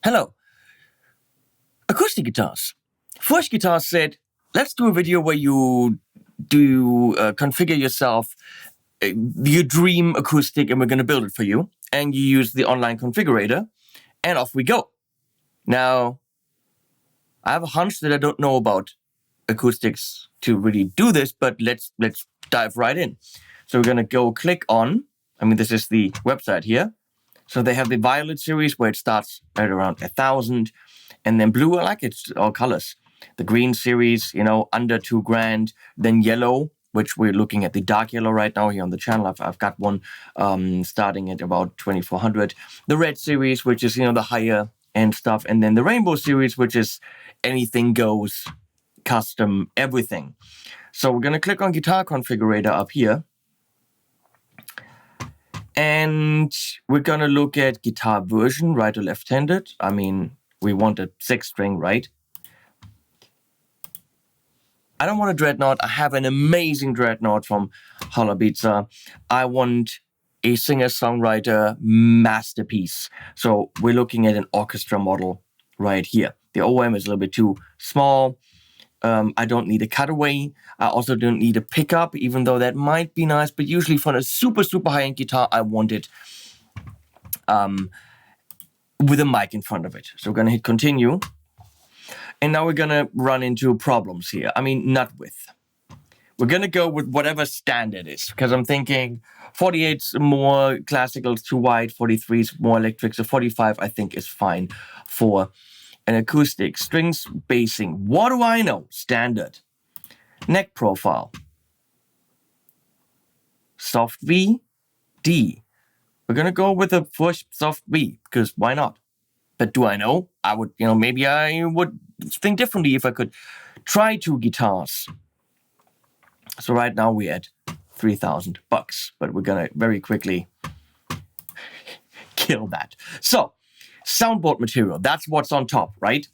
Hello. Acoustic guitars. Furch Guitars said, let's do a video where you configure yourself your dream acoustic and we're going to build it for you. And you use the online configurator and off we go. Now, I have a hunch that I don't know about acoustics to really do this, but let's dive right in. So we're going to go click on, this is the website here. So they have the Violet series where it starts at around 1,000, and then blue, I like it, all colors. The green series, under $2,000, then yellow, which we're looking at the dark yellow right now here on the channel. I've got one starting at about 2,400. The red series, which is, the higher end stuff, and then the rainbow series, which is anything goes, custom, everything. So we're going to click on guitar configurator up here. And we're going to look at guitar version, right or left-handed. We want a 6-string, right? I don't want a dreadnought. I have an amazing dreadnought from Hollabiza. I want a singer-songwriter masterpiece. So we're looking at an orchestra model right here. The OM is a little bit too small. I don't need a cutaway. I also don't need a pickup, even though that might be nice. But usually for a super, super high-end guitar, I want it with a mic in front of it. So we're going to hit continue. And now we're going to run into problems here. Not with. We're going to go with whatever standard is. Because I'm thinking 48's more classical, too wide. 43's more electric. So 45, I think, is fine for an acoustic. Strings basing. What do I know? Standard. Neck profile. Soft V, D. We're going to go with the first soft V, because why not? But do I know? I would, maybe I would think differently if I could try 2 guitars. So right now we're at $3,000, but we're going to very quickly kill that. So, soundboard material, that's what's on top, right?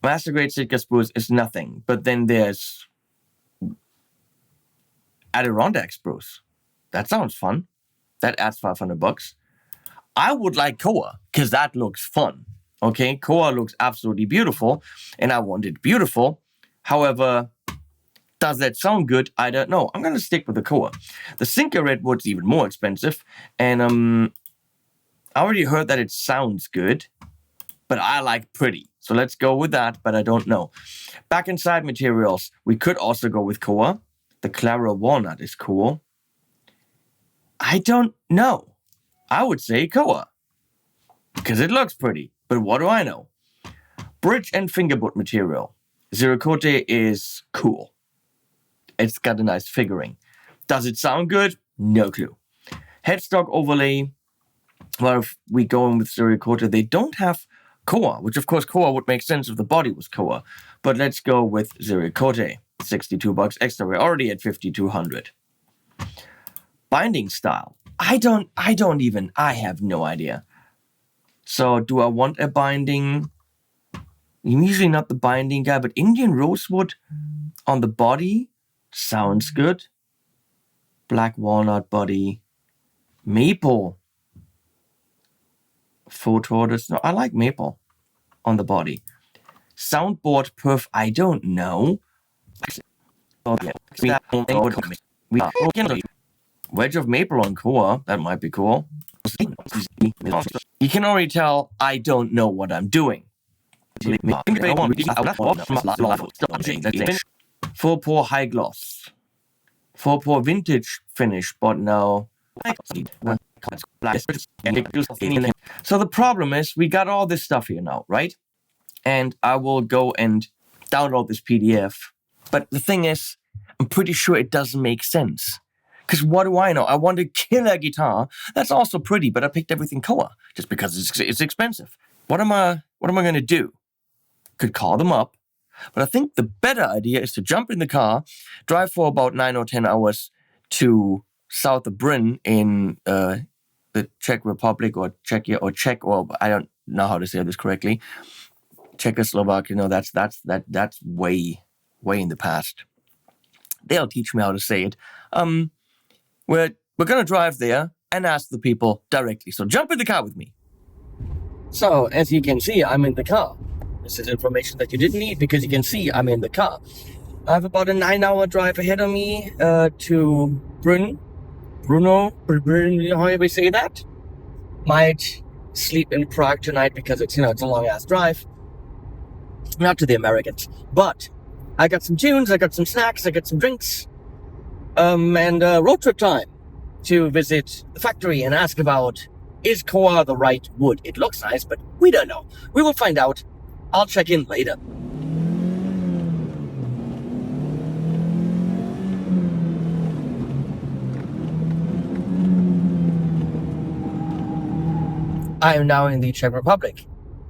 Master grade Sitka spruce is nothing, but then there's Adirondack spruce. That sounds fun. That adds $500. I would like Koa, because that looks fun. Okay, Koa looks absolutely beautiful, and I want it beautiful. However, does that sound good? I don't know. I'm going to stick with the Koa. The Sinker Redwood's even more expensive, and I already heard that it sounds good, but I like pretty. So let's go with that, but I don't know. Back and side materials, we could also go with Koa. The Clara Walnut is cool. I don't know. I would say Koa, because it looks pretty, but what do I know? Bridge and fingerboard material. Zero Cote is cool. It's got a nice figuring. Does it sound good? No clue. Headstock overlay. Well, if we go in with Zero Cote, they don't have Koa, which of course Koa would make sense if the body was Koa. But let's go with Zero Cote. $62 extra. We're already at 5,200. Binding style. I have no idea. So do I want a binding? I'm usually not the binding guy, but Indian rosewood on the body sounds good. Black walnut body. Maple. Faux tortoise. No, I like maple on the body. Soundboard perf, I don't know. Wedge of maple on Koa, that might be cool. You can already tell I don't know what I'm doing. Full pour high gloss. Full pour vintage finish, but no. So the problem is we got all this stuff here now, right? And I will go and download this PDF. But the thing is, I'm pretty sure it doesn't make sense. Because what do I know? I want a killer guitar. That's also pretty, but I picked everything Koa just because it's expensive. What am I going to do? Could call them up. But I think the better idea is to jump in the car, drive for about 9 or 10 hours to south of Brno in the Czech Republic or Czechia or Czech, or I don't know how to say this correctly. Czechoslovakia, that's way in the past. They'll teach me how to say it. We're going to drive there and ask the people directly. So jump in the car with me. So, as you can see, I'm in the car. This is information that you didn't need because you can see I'm in the car. I have about a 9-hour drive ahead of me to Brno, how do we say that? Might sleep in Prague tonight because it's, it's a long-ass drive. Not to the Americans. But I got some tunes, I got some snacks, I got some drinks, and road trip time to visit the factory and ask about, is Koa the right wood? It looks nice, but we don't know. We will find out. I'll check in later. I am now in the Czech Republic.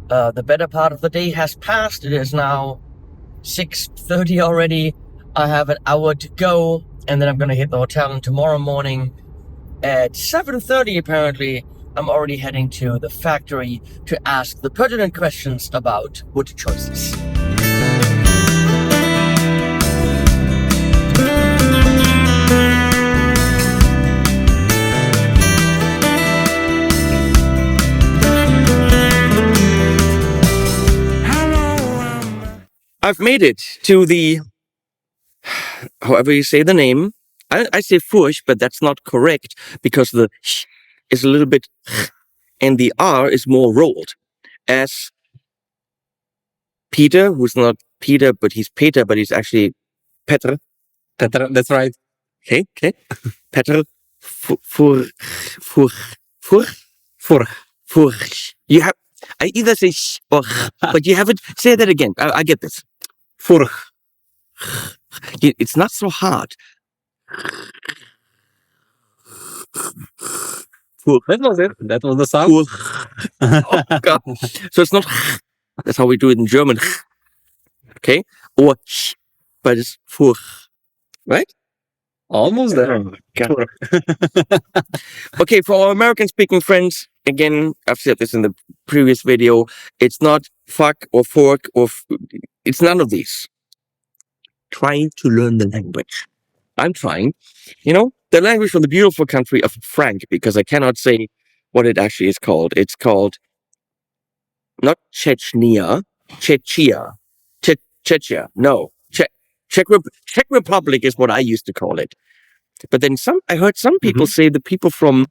The better part of the day has passed. It is now 6:30 already. I have an hour to go, and then I'm gonna hit the hotel. And tomorrow morning at 7:30, apparently, I'm already heading to the factory to ask the pertinent questions about wood choices. I've made it to the, however you say the name. I say Furch, but that's not correct because the sh is a little bit and the R is more rolled. As Peter, who's not Peter, but he's Peter, but he's actually Petr. Petr, that's right. Okay. Petr Furch. You have, I either say sh or but you haven't. Say that again. I get this. Furch. It's not so hard. That was it. That was the sound. Oh, God. So it's not. That's how we do it in German. Okay? Or sh, but it's Furch. Right? Almost there. Oh, God. Okay, for our American-speaking friends, again, I've said this in the previous video, it's not fuck or fork or it's none of these. Trying to learn the language. I'm trying. The language from the beautiful country of Frank, because I cannot say what it actually is called. It's called not Chechnya, Czechia. Czechia. No. Czech Republic is what I used to call it. But then I heard some people say the people from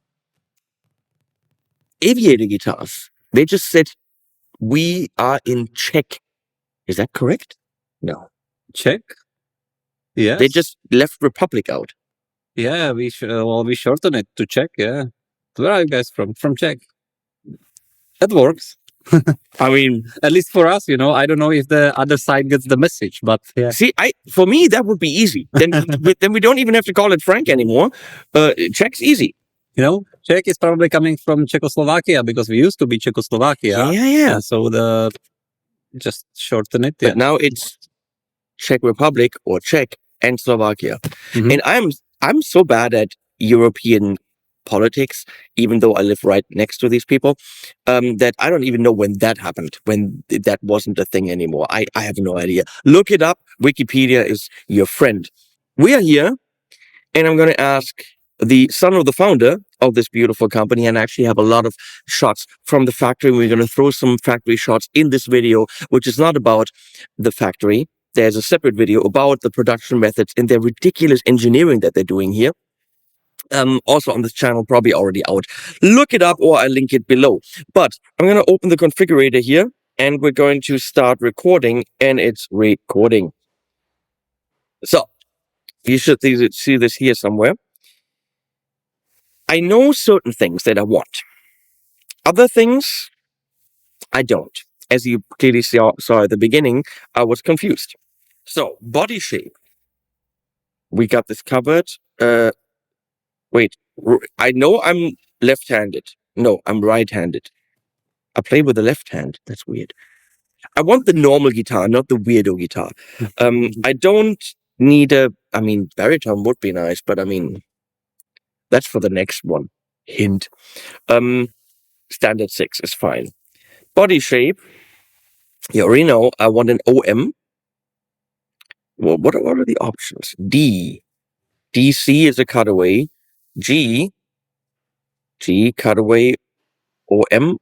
aviator guitars, they just said, we are in Czech. Is that correct? No. Czech? Yes. They just left Republic out. Yeah, we shorten it to Czech, yeah. Where are you guys from? From Czech. That works. I mean, at least for us, I don't know if the other side gets the message, but yeah. See, for me, that would be easy. Then we don't even have to call it Frank anymore. Czech's easy. Czech is probably coming from Czechoslovakia because we used to be Czechoslovakia. Yeah. And so just shorten it. But now it's Czech Republic or Czech and Slovakia. And I'm so bad at European politics, even though I live right next to these people, that I don't even know when that happened, when that wasn't a thing anymore. I have no idea. Look it up. Wikipedia is your friend. We are here, and I'm going to ask the son of the founder of this beautiful company, and actually have a lot of shots from the factory. We're going to throw some factory shots in this video, which is not about the factory. There's a separate video about the production methods and their ridiculous engineering that they're doing here. Also on this channel, probably already out. Look it up or I'll link it below. But I'm going to open the configurator here and we're going to start recording, and it's recording. So you should see this here somewhere. I know certain things that I want. Other things, I don't. As you clearly saw at the beginning, I was confused. So, body shape. We got this covered. Wait, I know I'm left-handed. No, I'm right-handed. I play with the left hand. That's weird. I want the normal guitar, not the weirdo guitar. I don't need baritone would be nice, but that's for the next one. Hint. Standard 6 is fine. Body shape. You already know I want an OM. Well, what are the options? D. DC is a cutaway. G cutaway. OM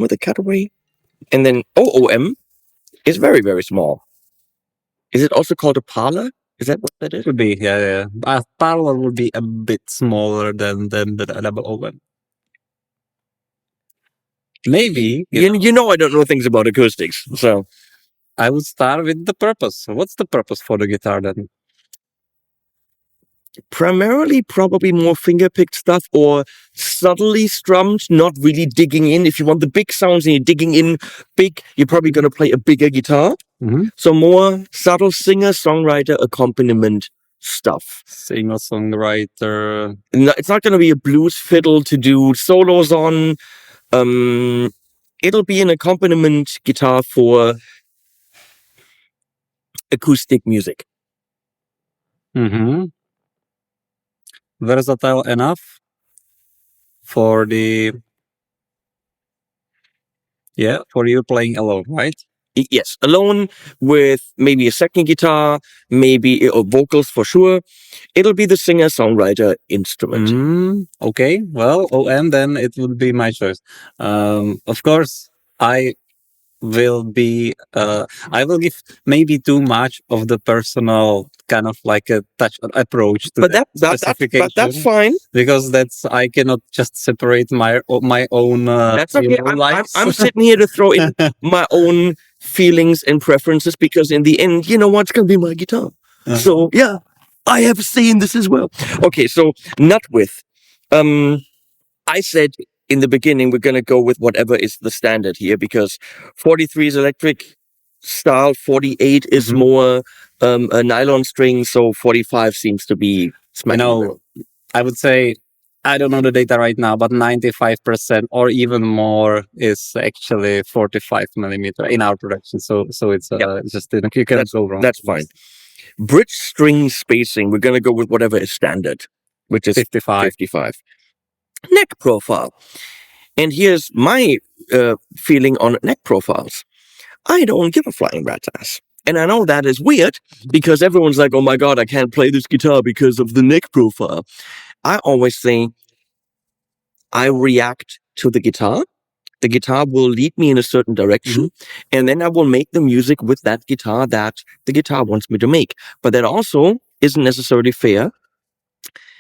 with a cutaway. And then OOM is very, very small. Is it also called a parlor? Is that what that is? Would be, yeah. Parlor would be a bit smaller than the double open. Maybe You know I don't know things about acoustics, so I would start with the purpose. What's the purpose for the guitar then? primarily probably more finger-picked stuff or subtly strummed, not really digging in. If you want the big sounds and you're digging in big, you're probably going to play a bigger guitar. Mm-hmm. So more subtle singer-songwriter accompaniment stuff. Singer-songwriter. No, it's not going to be a blues fiddle to do solos on. It'll be an accompaniment guitar for acoustic music. Mm-hmm. Versatile enough for for you playing alone, right? Yes, alone with maybe a second guitar, maybe vocals for sure. It'll be the singer-songwriter instrument. Okay, well, OM then it would be my choice. Of course, I will give maybe too much of the personal kind of like a touch approach to that's fine, because I cannot just separate my own. That's okay. I'm sitting here to throw in my own feelings and preferences because in the end, you know what's going to be my guitar. So yeah, I have a say in this as well. Okay, so not with. I said in the beginning we're going to go with whatever is the standard here because 43 is electric style, 48 is more a nylon string, so 45 seems to be smack. I would say, I don't know the data right now, but 95% or even more is actually 45 millimeter in our production. So it's just you can't go wrong. That's fine. Bridge string spacing, we're going to go with whatever is standard, which is 55. Neck profile. And here's my feeling on neck profiles. I don't give a flying rat's ass. And I know that is weird because everyone's like, oh my God, I can't play this guitar because of the neck profile. I always say I react to the guitar. The guitar will lead me in a certain direction, and then I will make the music with that guitar that the guitar wants me to make. But that also isn't necessarily fair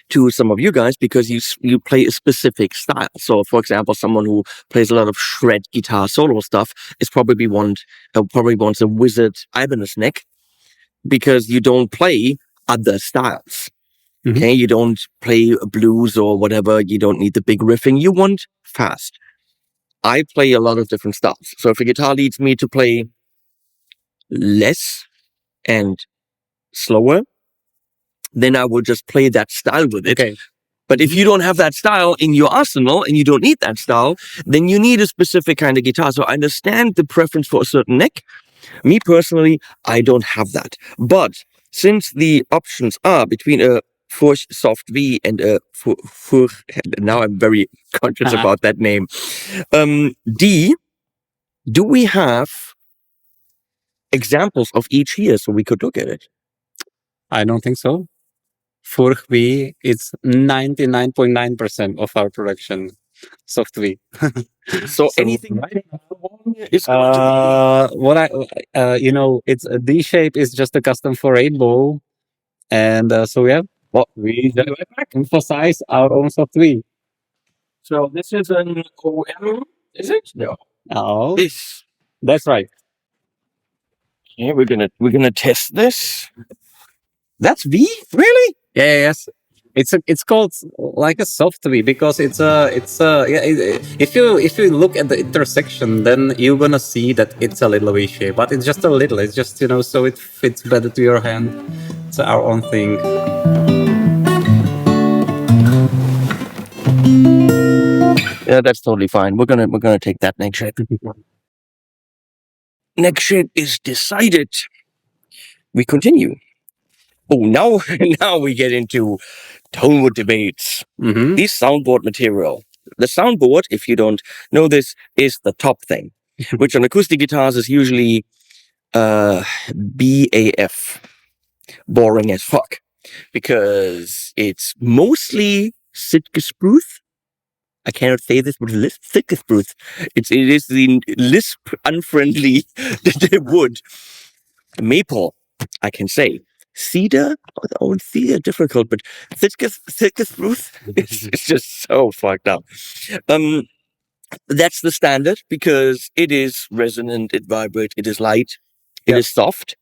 to some of you guys because you play a specific style. So, for example, someone who plays a lot of shred guitar solo stuff is probably wants a wizard Ibanez neck because you don't play other styles. Okay, you don't play blues or whatever. You don't need the big riffing. You want fast. I play a lot of different styles. So if a guitar leads me to play less and slower, then I will just play that style with it. Okay. But if you don't have that style in your arsenal and you don't need that style, then you need a specific kind of guitar. So I understand the preference for a certain neck. Me personally, I don't have that. But since the options are between a Furch soft V and a Furch, now I'm very conscious about that name. D, do we have examples of each here so we could look at it? I don't think so. Furch V, it's 99.9% of our production soft V. So anything right is what it's a D shape is just a custom for Rainbow, and so yeah, we emphasize our own soft V. So this is an OM, is it? No. Oh, This. That's right. Yeah, we're gonna test this. That's V, really? Yeah, yes. It's called like a soft V because if you look at the intersection, then you're gonna see that it's a little V shape, but it's just a little. It's just so it fits better to your hand. It's our own thing. Yeah, that's totally fine. We're gonna take that neck shape. Neck shape is decided. We continue. Oh, now we get into tonewood debates. This soundboard material. The soundboard, if you don't know this, is the top thing, which on acoustic guitars is usually BAF, boring as fuck, because it's mostly Sitka spruce. I cannot say this with lisp thick spruce. It is the lisp unfriendly wood. Maple, I can say. Cedar, cedar difficult, but thick spruce it's just so fucked up. That's the standard because it is resonant, it vibrates, it is light, it is soft,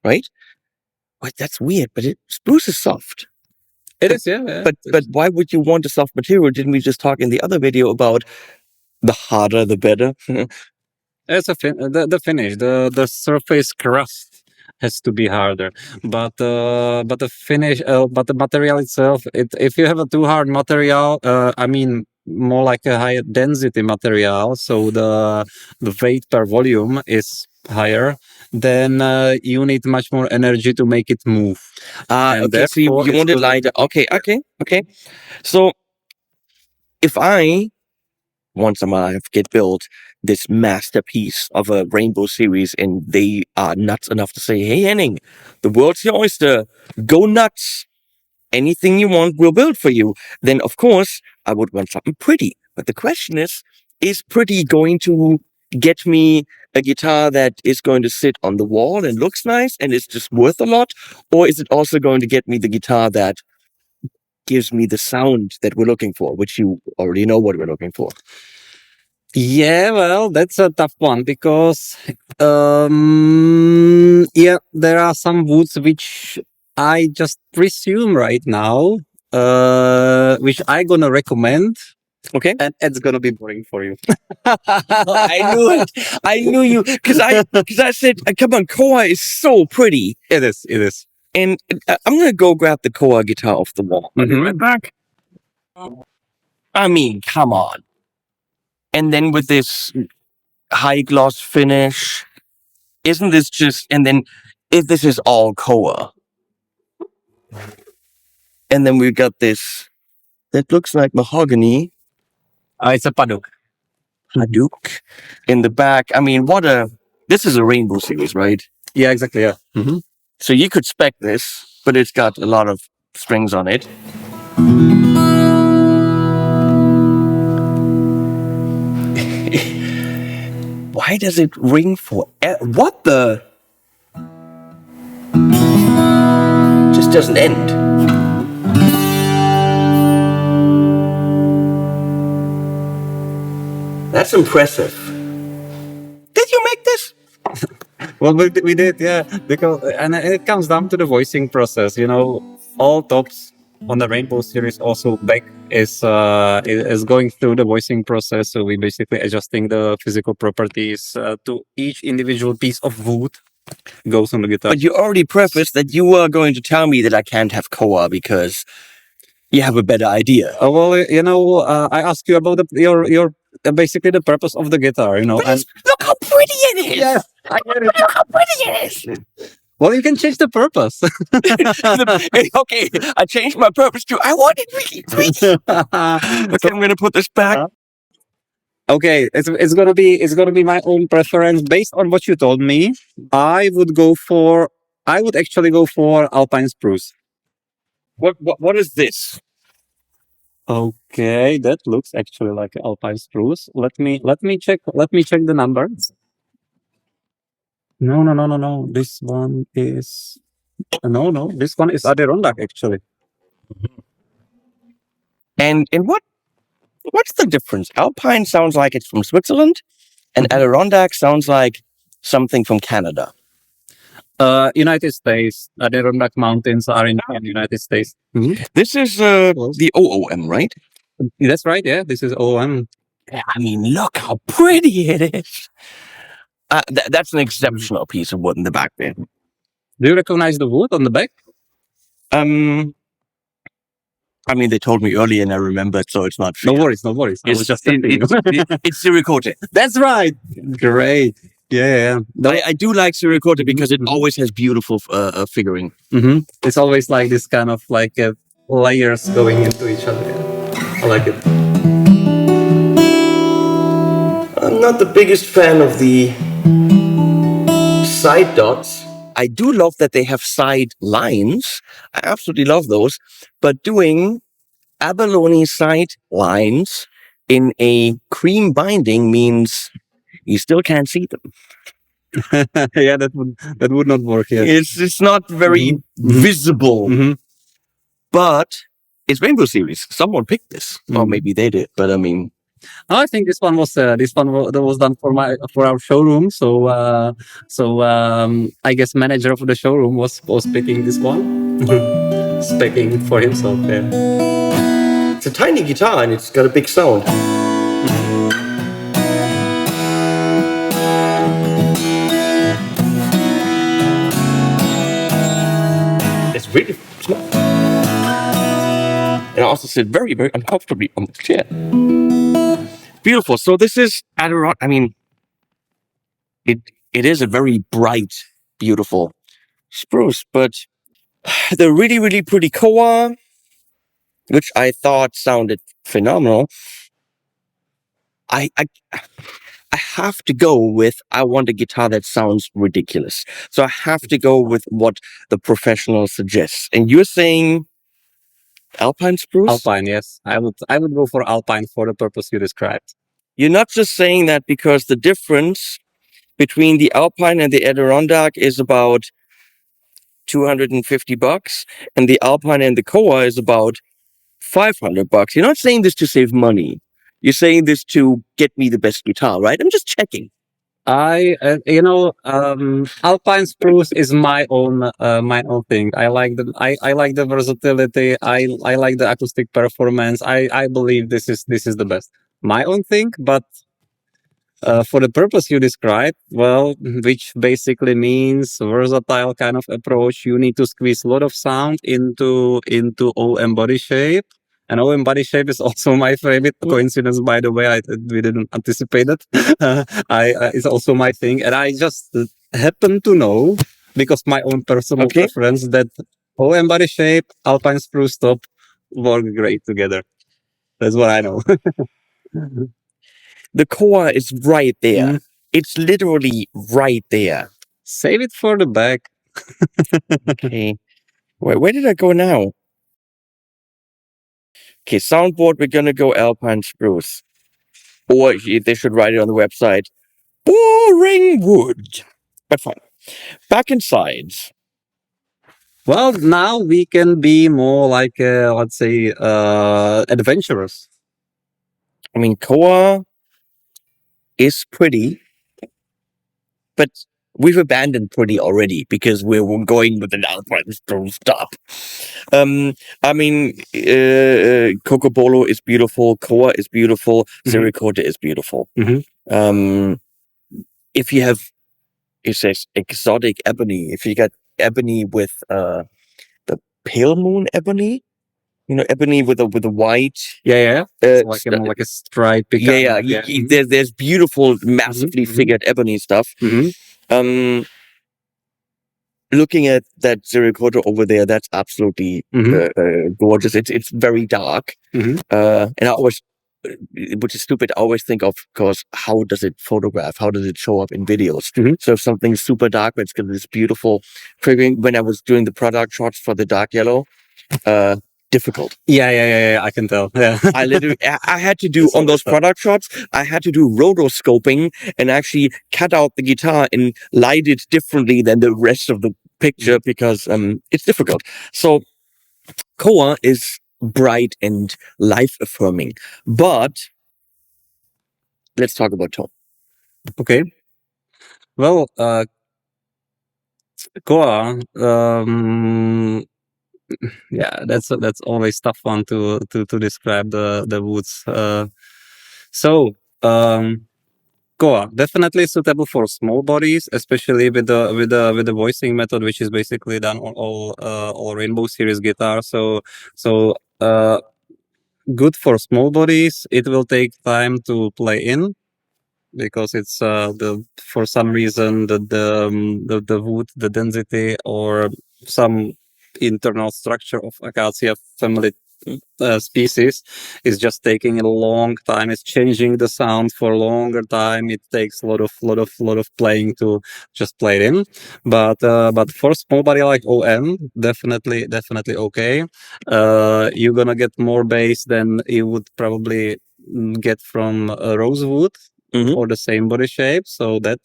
right? But that's weird. But spruce is soft. It is, yeah. But why would you want a soft material? Didn't we just talk in the other video about the harder the better? It's the finish, the surface crust has to be harder, but the finish, but the material itself, if you have a too hard material, I mean more like a higher density material, so the weight per volume is higher, then you need much more energy to make it move. Okay, so you want it lighter. Okay. So if I once in my life get built this masterpiece of a rainbow series and they are nuts enough to say, hey Henning, the world's your oyster, go nuts, anything you want we'll build for you, then of course I would want something pretty. But the question is pretty going to get me a guitar that is going to sit on the wall and looks nice and is just worth a lot, or is it also going to get me the guitar that gives me the sound that we're looking for, which you already know what we're looking for? Yeah, well, that's a tough one because, there are some woods which I just presume right now, which I gonna recommend. Okay. And it's gonna be boring for you. I knew it. I knew you. Because I said, come on, Koa is so pretty. It is. And I'm going to go grab the Koa guitar off the wall. I'll be right back. I mean, come on. And then with this high gloss finish, isn't this just, and then if this is all Koa. And then we've got this that looks like mahogany. It's a paduk. Paduk in the back. I mean, this is a rainbow series, right? Yeah, exactly. Yeah. So you could spec this, but it's got a lot of strings on it. Why does it ring for what the? Just doesn't end. That's impressive. Did you make this? Well, we did, yeah. Because and it comes down to the voicing process. You know, all tops on the Rainbow series, also back is going through the voicing process. So we basically adjusting the physical properties to each individual piece of wood goes on the guitar. But you already prefaced that you were going to tell me that I can't have Koa because you have a better idea. Well, you know, I asked you about your basically the purpose of the guitar. You know, and look how pretty it is. Yeah, I get it. Look how pretty it is. Well, you can change the purpose. Okay, I changed my purpose to I want it really pretty. Okay, I'm gonna put this back. Okay, it's gonna be my own preference based on what you told me. I would actually go for Alpine spruce. What is this? Okay, that looks actually like Alpine spruce. Let me check the numbers. No. This one is This one is Adirondack actually. And what's the difference? Alpine sounds like it's from Switzerland, and Adirondack sounds like something from Canada. United States. Adirondack Mountains are in the United States. This is the OOM, right? That's right. Yeah, this is OOM. I mean, look how pretty it is. That's an exceptional piece of wood in the back there. Do you recognize the wood on the back? I mean, they told me earlier and I remembered, so it's not fair. No worries. I was just thinking. It's Siricote. That's right. Great. Yeah. I do like Siricote because it always has beautiful figuring. It's always like this kind of like layers going into each other. I like it. I'm not the biggest fan of the side dots. I do love that they have side lines. I absolutely love those. But doing abalone side lines in a cream binding means you still can't see them. Yeah, that would not work. Yes. It's not very visible, but it's Rainbow Series. Someone picked this, or maybe they did. But I mean, I think this one was that was done for our showroom. So I guess manager of the showroom was picking this one, speccing for himself. Yeah. it's a tiny guitar and it's got a big sound. It's really small. And I also sit very, very uncomfortably on the chair. Beautiful. So this is Adirondack. I mean, it is a very bright, beautiful spruce, but the really, really pretty koa, which I thought sounded phenomenal. I have to go with, I want a guitar that sounds ridiculous. So I have to go with what the professional suggests. And you're saying Alpine spruce? Alpine, yes. I would go for Alpine for the purpose you described. You're not just saying that because the difference between the Alpine and the Adirondack is about $250, and the Alpine and the koa is about $500. You're not saying this to save money. You're saying this to get me the best guitar, right? I'm just checking. Alpine spruce is my own thing. I like the versatility. I like the acoustic performance. I believe this is the best. My own thing, but for the purpose you described, well, which basically means versatile kind of approach. You need to squeeze a lot of sound into OM body shape. And OM body shape is also my favorite coincidence, by the way. We didn't anticipate it. It's also my thing. And I just happen to know, because my own personal preference, that OM body shape, Alpine spruce top work great together. That's what I know. The koa is right there. It's literally right there. Save it for the back. Okay. Where did I go now? Okay, soundboard, we're gonna go Alpine spruce. Or they should write it on the website. Boring wood. But fine. Back and sides. Well, now we can be more like, let's say, adventurous. I mean, koa is pretty, but we've abandoned pretty already because we're going with an Alpine spruce top. I mean, Cocobolo is beautiful, koa is beautiful, Zerikote is beautiful. If you have, it says exotic ebony. If you got ebony with the pale moon ebony, ebony with a white. It's like a stripe. There's beautiful, massively figured ebony stuff. Looking at that Zerikote over there, that's absolutely gorgeous. It's very dark, and I always, which is stupid, I always think of, course, how does it photograph? How does it show up in videos? So if something's super dark, but it's got this beautiful figuring. When I was doing the product shots for the dark yellow, difficult. Yeah, I can tell. Yeah. I had to do on those product shots, I had to do rotoscoping and actually cut out the guitar and light it differently than the rest of the picture because it's difficult. So koa is bright and life-affirming, but let's talk about tone. Okay. Well, koa, yeah, that's always tough one to describe the woods. Koa definitely suitable for small bodies, especially with the voicing method, which is basically done on all Rainbow Series guitars. So good for small bodies. It will take time to play in, because it's for some reason the wood, the density, or some internal structure of acacia family species is just taking a long time. It's changing the sound for a longer time. It takes a lot of playing to just play it in. But for small body like OM, definitely okay. You're gonna get more bass than you would probably get from rosewood Mhm. for the same body shape. So that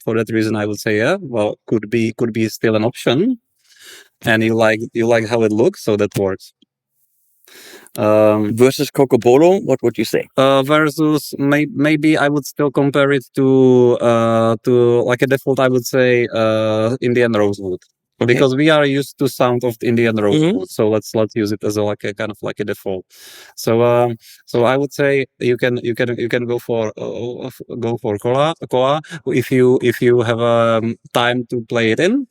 for that reason, I would say, yeah, well, could be still an option. And you like how it looks, so that works. Versus Cocobolo, what would you say? Versus maybe I would still compare it to like a default. I would say Indian rosewood. Okay. Because we are used to sound of Indian rosewood, so let's use it as like a kind of like a default. So so I would say you can go for Koa if you have time to play it in.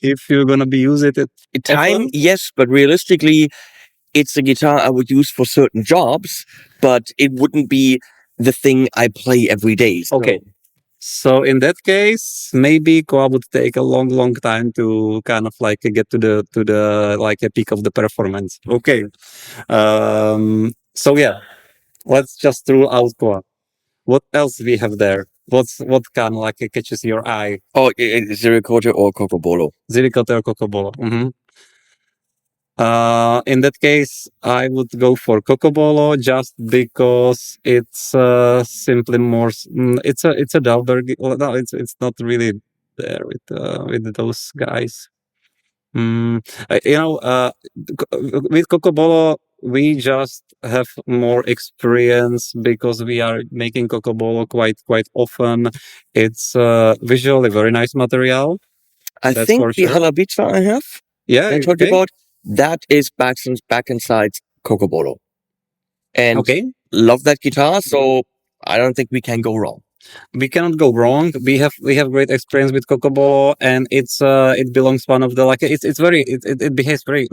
If you're gonna be use it Time, yes, but realistically, it's a guitar I would use for certain jobs, but it wouldn't be the thing I play every day. So. Okay. So in that case, maybe Koa would take a long time to kind of like get to the like a peak of the performance. Okay. So yeah, let's just rule out Koa. What else we have there? What kind of like catches your eye? Oh, Ziricote or Cocobolo. Ziricote or Cocobolo. In that case, I would go for Cocobolo just because it's simply more. It's a Dalberg. Well, no, it's not really there with those guys. You know, with Cocobolo, we just have more experience because we are making Cocobolo quite often. It's visually very nice material. I That's think for the sure. Halabica I have, Yeah, I talked okay. about, that is back and sides Cocobolo. And Okay. love that guitar, so I don't think we can go wrong. We cannot go wrong. We have great experience with Cocobolo, and it belongs one of the like it's very it behaves very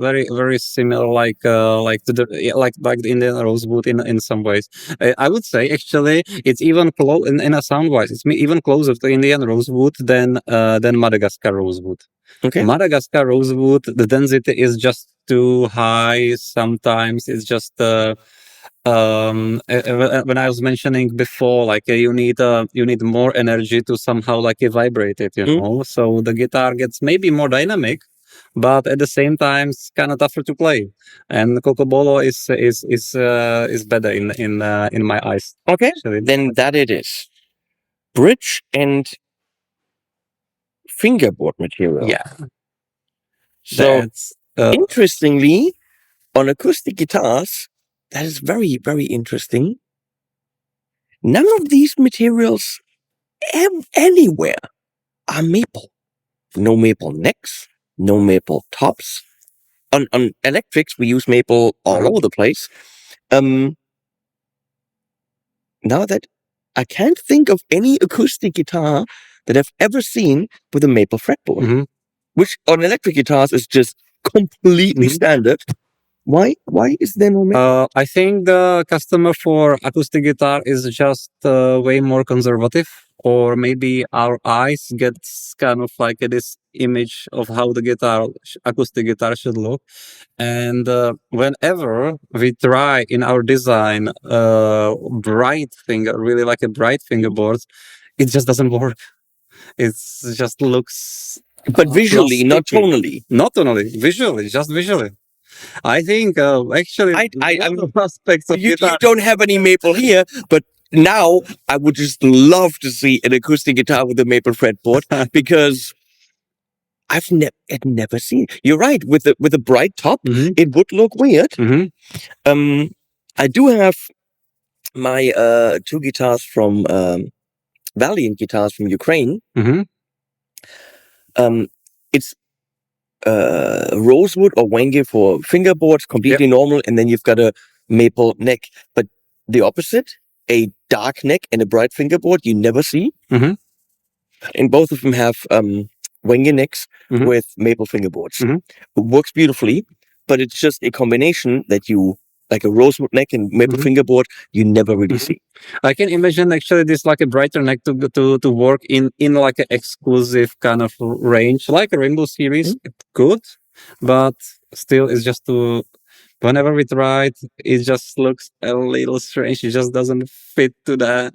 similar like to the like the Indian rosewood in some ways. I would say actually it's even close in a sound wise. It's even closer to Indian rosewood than Madagascar rosewood. Okay. Madagascar rosewood, the density is just too high. Sometimes it's just when I was mentioning before, like you need more energy to somehow like vibrate it, you know. So the guitar gets maybe more dynamic, but at the same time it's kind of tougher to play. And Cocobolo is better in my eyes. Okay, actually. then that it is. Bridge and fingerboard material. Yeah. So That's interestingly, on acoustic guitars, that is very, very interesting. None of these materials anywhere are maple. No maple necks, no maple tops. On electrics, we use maple all over the place. Now that I can't think of any acoustic guitar that I've ever seen with a maple fretboard, which on electric guitars is just completely standard. Why is there no maple? I think the customer for acoustic guitar is just way more conservative, or maybe our eyes gets kind of like this image of how the acoustic guitar should look. And whenever we try in our design really like a bright fingerboard, it just doesn't work. It just looks. But visually, not tonally. Not tonally, visually, just visually. I think actually I'm aspects of you guitar. don't have any maple here, but now I would just love to see an acoustic guitar with a maple fretboard because I've never seen. You're right, with a bright top, it would look weird. I do have my two guitars from Valiant guitars from Ukraine. It's rosewood or wenge for fingerboards, completely normal, and then you've got a maple neck. But the opposite, a dark neck and a bright fingerboard, you never see. And both of them have wenge necks with maple fingerboards. It works beautifully, but it's just a combination that you, like a rosewood neck and maple fingerboard, you never really see. I can imagine actually this like a brighter neck to work in like an exclusive kind of range, like a Rainbow series. It's good, but still it's just to. Whenever we try it, it just looks a little strange. It just doesn't fit to the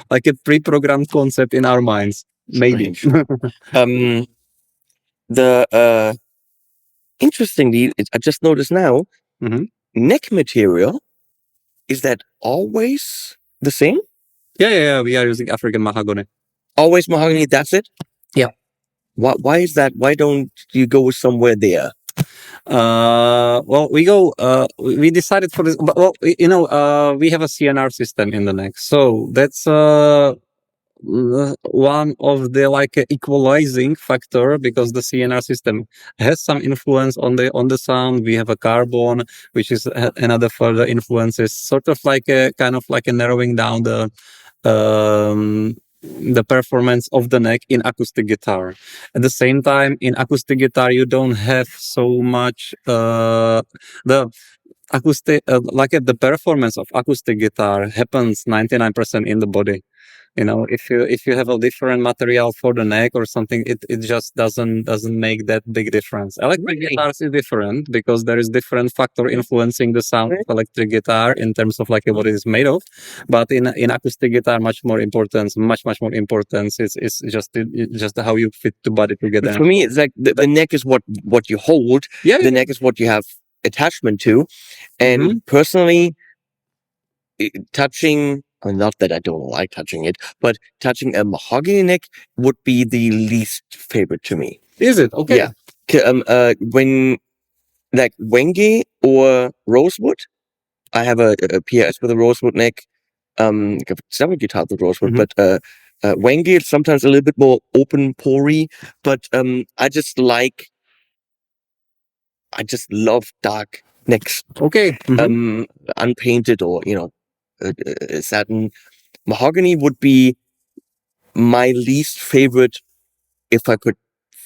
like a pre-programmed concept in our minds. Maybe. The interestingly, I just noticed now, neck material is that always the same? Yeah. We are using African mahogany. Always mahogany, that's it? Yeah. Why is that? Why don't you go somewhere there? Well, we decided for this, but well, we have a CNR system in the neck, so that's one of the equalizing factor, because the CNR system has some influence on the sound. We have a carbon, which is another further influences, sort of like a kind of like a narrowing down the performance of the neck in acoustic guitar. At the same time, in acoustic guitar, you don't have so much the acoustic the performance of acoustic guitar happens 99% in the body. If you have a different material for the neck or something, it just doesn't make that big difference. Electric guitars is different because there is different factor influencing the sound of electric guitar in terms of what it is made of. But in acoustic guitar, much more importance is just how you fit the body together. But for me, it's like the neck is what you hold. Yeah. The neck is what you have attachment to. And personally, touching, not that I don't like touching it, but touching a mahogany neck would be the least favorite to me. Is it? Okay. Yeah. When like Wenge or rosewood, I have a PS with a rosewood neck. I've several guitars with rosewood, but Wenge is sometimes a little bit more open pory, but I just love dark necks. Okay. Unpainted or satin. Mahogany would be my least favorite if I could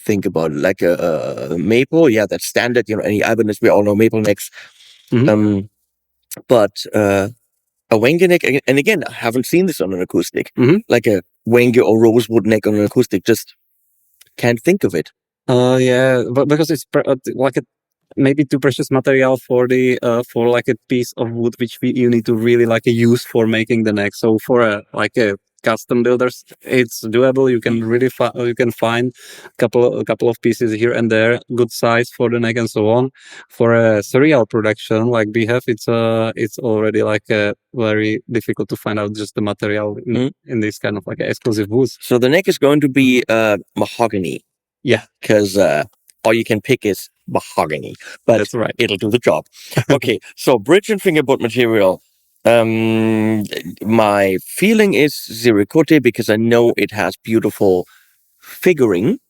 think about it. Like a maple, yeah, that's standard. Any Ibanez, we all know maple necks. But a Wenge neck, and again, I haven't seen this on an acoustic. Like a Wenge or rosewood neck on an acoustic, just can't think of it. Yeah, but because it's maybe too precious material for a piece of wood which you need to really use for making the neck. So for a custom builders, it's doable. You can really you can find a couple of pieces here and there, good size for the neck and so on. For a serial production like we have, it's already very difficult to find out just the material in this kind of exclusive woods. So the neck is going to be mahogany. Yeah, because all you can pick is mahogany, but that's right. It'll do the job. Okay, so bridge and fingerboard material. My feeling is Ziricote because I know it has beautiful figuring,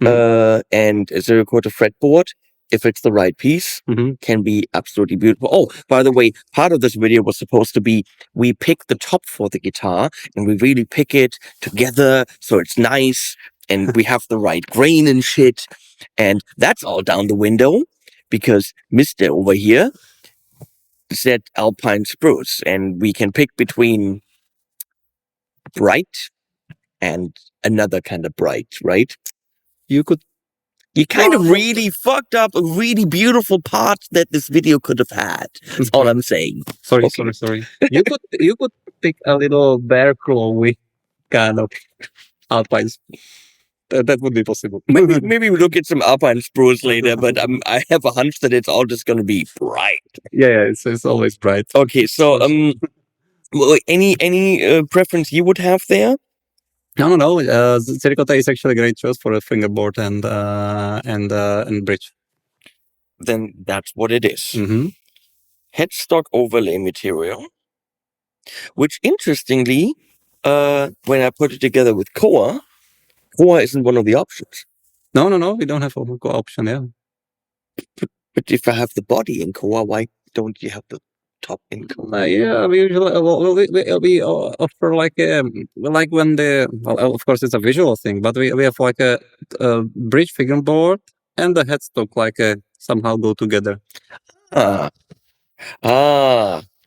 and Ziricote fretboard, if it's the right piece, can be absolutely beautiful. Oh, by the way, part of this video was supposed to be we pick the top for the guitar and we really pick it together so it's nice and we have the right grain and shit. And that's all down the window because Mr. over here said Alpine spruce, and we can pick between bright and another kind of bright, right? You kind of really fucked up a really beautiful part that this video could have had. That's all I'm saying. Sorry. You could pick a little bear clawy kind of Alpine. That would be possible. Maybe we look at some Alpine spruce later, but I have a hunch that it's all just going to be bright. Yeah, it's always bright. Okay, so any preference you would have there? No. Ziricote is actually a great choice for a fingerboard and bridge. Then that's what it is. Headstock overlay material, which interestingly, when I put it together with Koa isn't one of the options. No, we don't have a Koa option, yeah. But if I have the body in Koa, why don't you have the top in Koa? Yeah, we usually we offer when of course it's a visual thing, but we have a bridge fingerboard and the headstock somehow go together.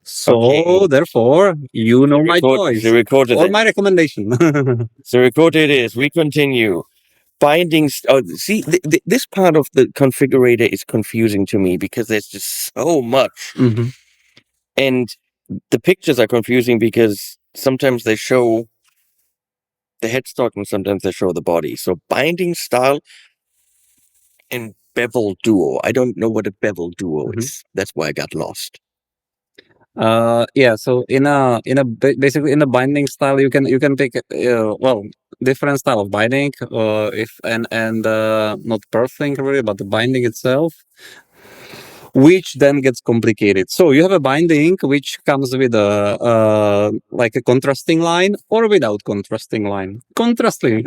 So okay. Therefore, my choice or my recommendation. Ziricote it is. We continue. Bindings. Oh, see, this part of the configurator is confusing to me because there's just so much. And the pictures are confusing because sometimes they show the headstock and sometimes they show the body. So binding style and bevel duo. I don't know what a bevel duo is. That's why I got lost. Yeah. So basically in a binding style, you can pick different style of binding. If and not Perthlink really, but the binding itself, which then gets complicated. So you have a binding which comes with a like a contrasting line or without contrasting line. Contrasting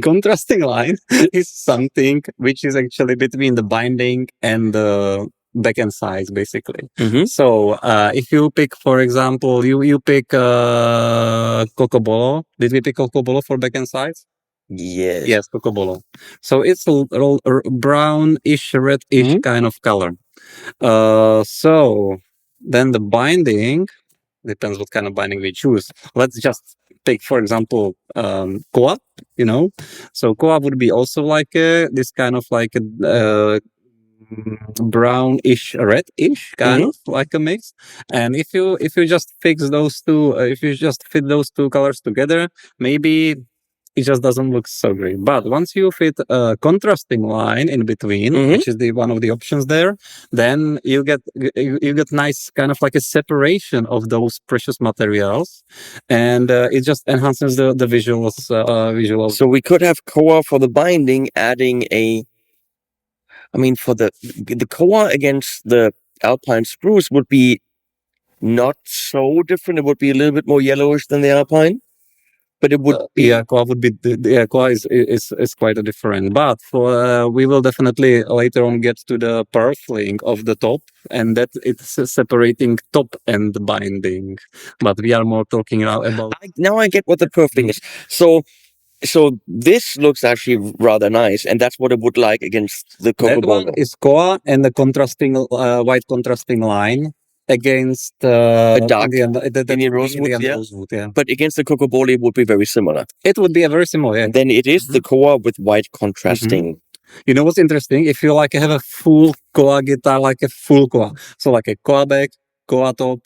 contrasting line is something which is actually between the binding and the backend size, basically. So if you pick, for example, you pick Cocobolo. Did we pick Cocobolo for backend size? Yes. Yes, Cocobolo. So it's a brownish, reddish kind of color. So then the binding depends what kind of binding we choose. Let's just take, for example, Koa, So Koa would be also like this kind of like a brownish, reddish kind of like a mix. And if you just fix those two, if you just fit those two colors together, maybe it just doesn't look so great. But once you fit a contrasting line in between, which is the one of the options there, then you get nice kind of like a separation of those precious materials, and it just enhances the visuals. Visuals. So we could have Koa for the binding, adding for the Koa against the Alpine spruce would be not so different. It would be a little bit more yellowish than the Alpine, but it would be Koa would be Koa is quite a different. But for we will definitely later on get to the Perthlink of the top, and that it's separating top and binding. But we are more talking now about. Now I get what the Perthlink is. So this looks actually rather nice, and that's what it would like against the That one Cocobolo. is Koa and the contrasting white contrasting line against A dark the Indian rosewood, Indian yeah. rosewood, yeah. But against the Cocobolo it would be very similar. It would be a very similar, yeah. Then it is the Koa with white contrasting. You know what's interesting? If you like have a full Koa guitar, like a full Koa, so like a Koa back, Koa top,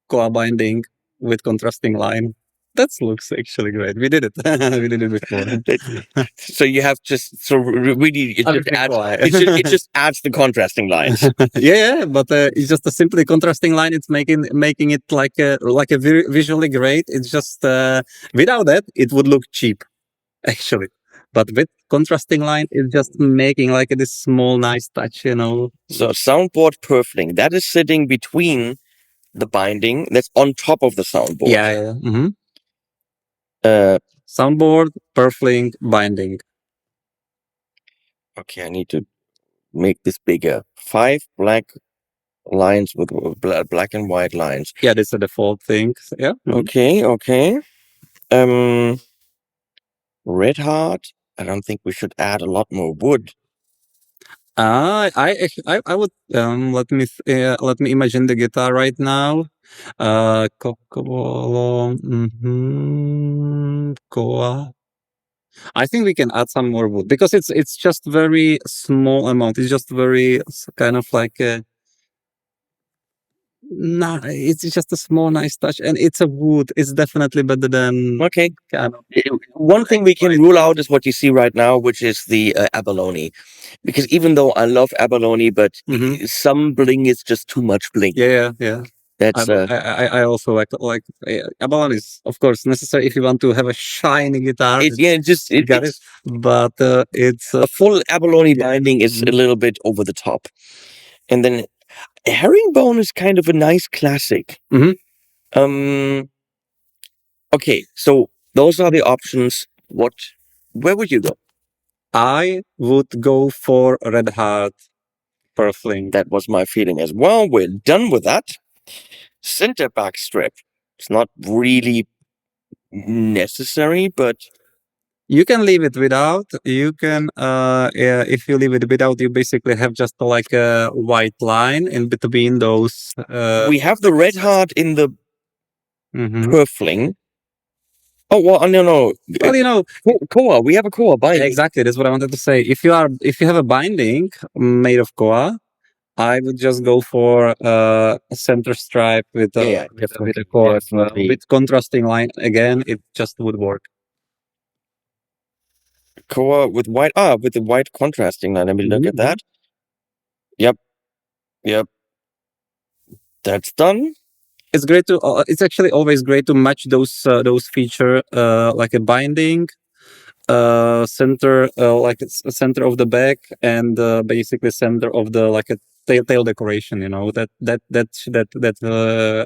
Koa binding with contrasting line. That looks actually great. We did it. We did it before. So you have really it just adds the contrasting lines. yeah, but it's just a simply contrasting line. It's making it like a very visually great. It's just without that, it would look cheap, actually. But with contrasting line, it's just making like this small nice touch, So soundboard Perthlink, that is sitting between the binding that's on top of the soundboard. Yeah. Soundboard, Perthlink, binding. Okay, I need to make this bigger. 5 black lines with black and white lines. Yeah, that's a default thing. Yeah. Okay. Red heart. I don't think we should add a lot more wood. I would let me imagine the guitar right now. Cocobolo, Koa. I think we can add some more wood because it's just very small amount. It's just very kind of like it's just a small nice touch, and it's a wood. It's definitely better than Okay. kind of. One thing we can rule out is what you see right now, which is the abalone. Because even though I love abalone, but some bling is just too much bling. Yeah. That's I also like abalone is of course necessary if you want to have a shiny guitar. But it's a full abalone binding is a little bit over the top, and then herringbone is kind of a nice classic. Okay, so those are the options. Where would you go? I would go for Red Heart Perthlink. That was my feeling as well. We're done with that. Center back strip. It's not really necessary, but you can leave it without. You can, if you leave it without, you basically have just like a white line in between those. We have the red heart in the Perthlink. Oh well, no. Well, Koa. We have a Koa binding. Exactly, that's what I wanted to say. If you have a binding made of Koa, I would just go for a center stripe with a Koa with contrasting line. Again, it just would work. Koa with white. With the white contrasting line. Let me look at that. Yep. That's done. it's great to. It's actually always great to match those feature like a binding, center like it's a center of the back, and basically center of the like a tail decoration. You know that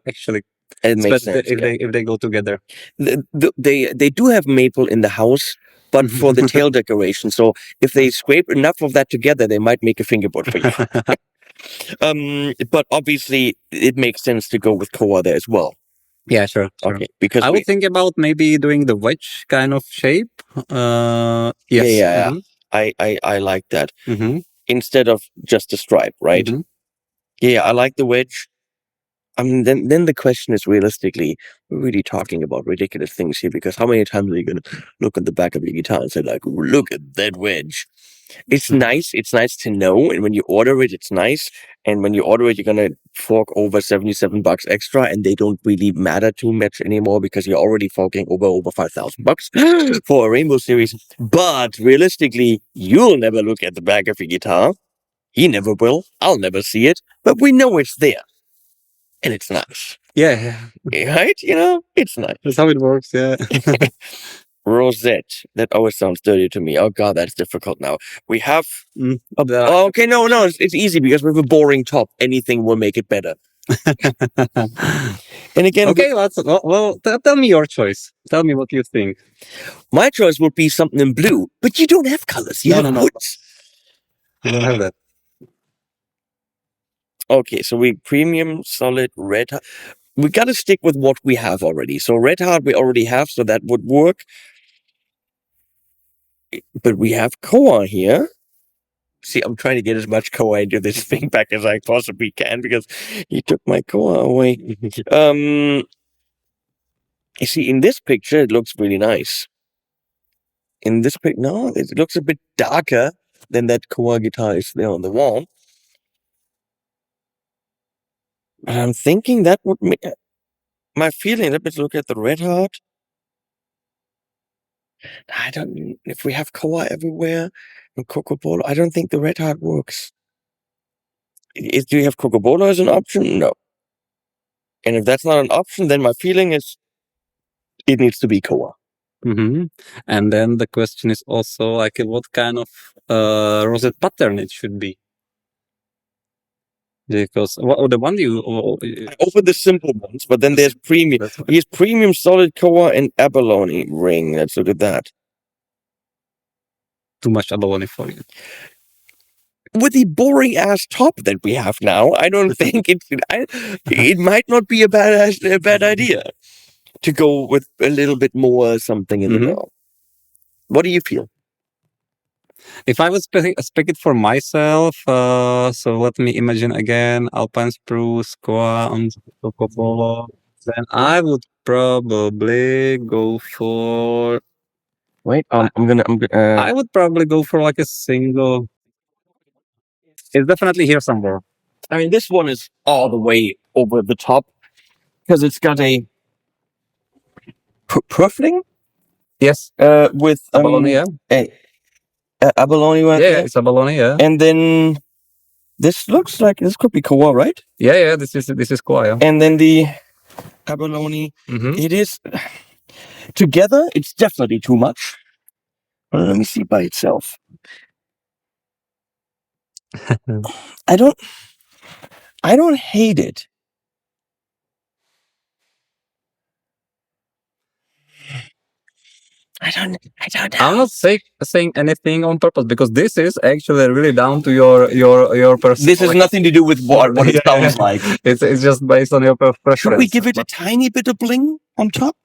actually. It It's makes better sense. if they go together. They do have maple in the house, but for the tail decoration. So if they scrape enough of that together, they might make a fingerboard for you. But obviously, it makes sense to go with koa there as well. Yeah, sure. Okay, because I would think about maybe doing the wedge kind of shape. Yes. yeah. I like that instead of just a stripe, right? Yeah, I like the wedge. I mean, then the question is realistically, we're really talking about ridiculous things here, because how many times are you going to look at the back of your guitar and say, like, look at that wedge? It's nice. It's nice to know. And when you order it, it's nice. And when you order it, you're going to fork over $77 extra, and they don't really matter too much anymore because you're already forking over $5,000 for a Rainbow Series. But realistically, you'll never look at the back of your guitar. He never will. I'll never see it. But we know it's there. And it's nice. Yeah. Right? You know, it's nice. That's how it works, yeah. Rosette. That always sounds dirty to me. Oh, God, that's difficult now. We have... okay, no, it's easy because we have a boring top. Anything will make it better. And again... Okay, well, tell me your choice. Tell me what you think. My choice would be something in blue, but you don't have colors. You have woods. You don't have that. Okay, so we premium, solid, red hot. We got to stick with what we have already. So red hot we already have, so that would work. But we have koa here. See, I'm trying to get as much koa into this thing back as I possibly can because he took my koa away. You see, in this picture, it looks really nice. In this picture, no, it looks a bit darker than that koa guitar is there on the wall. I'm thinking that would make my feeling. Let me look at the red hot. I don't. If we have koa everywhere and Coca-Cola, I don't think the red hot works. Do you have Coca-Cola as an option? No. And if that's not an option, then my feeling is it needs to be koa. And then the question is also like what kind of rosette pattern it should be. Because the one I opened the simple ones, but then there's premium. Here's premium solid koa and abalone ring. Let's look at that. Too much abalone for you. With the boring ass top that we have now, I don't think it might not be a bad idea to go with a little bit more something in the middle. What do you feel? If I would speak it for myself, so let me imagine again: Alpine spruce, koa on Coca-Cola. Then I would probably go for. Wait, I'm gonna. I would probably go for like a single. It's definitely here somewhere. I mean, this one is all the way over the top because it's got a purfling. Yes. With abalone, yeah. Abalone right there? It's abalone, yeah. And then this looks like this could be koa, right? Yeah. This is koa, yeah. And then the abalone, it is together. It's definitely too much. Let me see by itself. I don't hate it. I don't know. I'm not saying anything on purpose because this is actually really down to your person. This has nothing to do with what it sounds like. It's just based on your preference. Should we give it a tiny bit of bling on top?